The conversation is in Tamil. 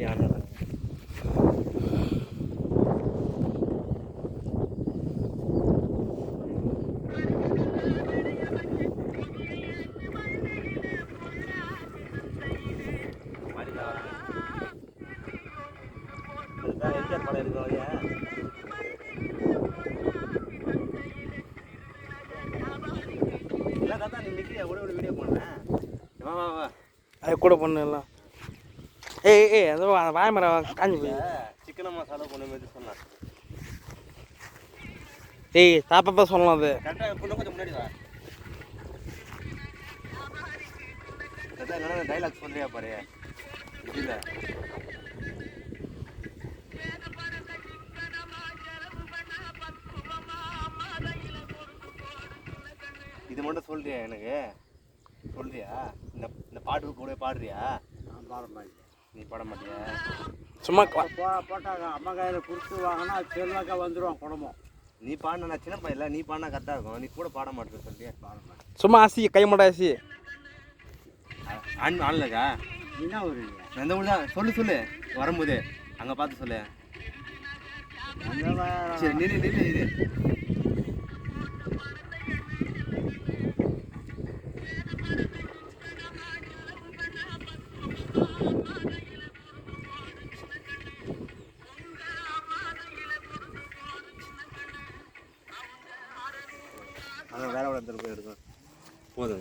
யானை எம்ஜிஆர் படம் இருக்கோம் இல்லை தாத்தா நீ நிற்கிறியா கூட ஒரு வீடியோ பண்ணேன் வா வா வா அது கூட பண்ணலாம் ஏய் அது வாய்மரம் காஞ்சி போய் சிக்கன் மசாலா கொண்டு போய் சொன்னேன் ஏய் தாப்பா சொல்லலாம் அது கரெக்டாக கொஞ்சம் முன்னாடி வா என்ன டைலாக் சொல்றியா பாரு இல்லை இது மட்டும் சொல்றியா எனக்கு சொல்றியா இந்த இந்த பாட்டு கூட பாடுறியா நான் பாட மாட்டேன் நீ பாட மாட்டியா சும்மா போட்டாங்க அம்மா கையில் கொடுத்து வாங்கினா அது செல்வாக்கா வந்துடுவான் குடும்பம் நீ பாடினா நான் சின்ன பையன் இல்லை நீ பாடினா கரெக்டாக இருக்கும் நீ கூட பாட மாட்டேன்னு சொல்லியா பாட மாட்டேன் சும்மா ஆசி கை மாட்டா ஆசி ஆன்லக்கா என்ன ஒரு எந்த ஊர் தான் சொல்லு வரும்போது அங்கே பார்த்து சொல்லு சரி நில்லு வேலை வளர்த்துட்டு போய் எடுக்கும் போதும்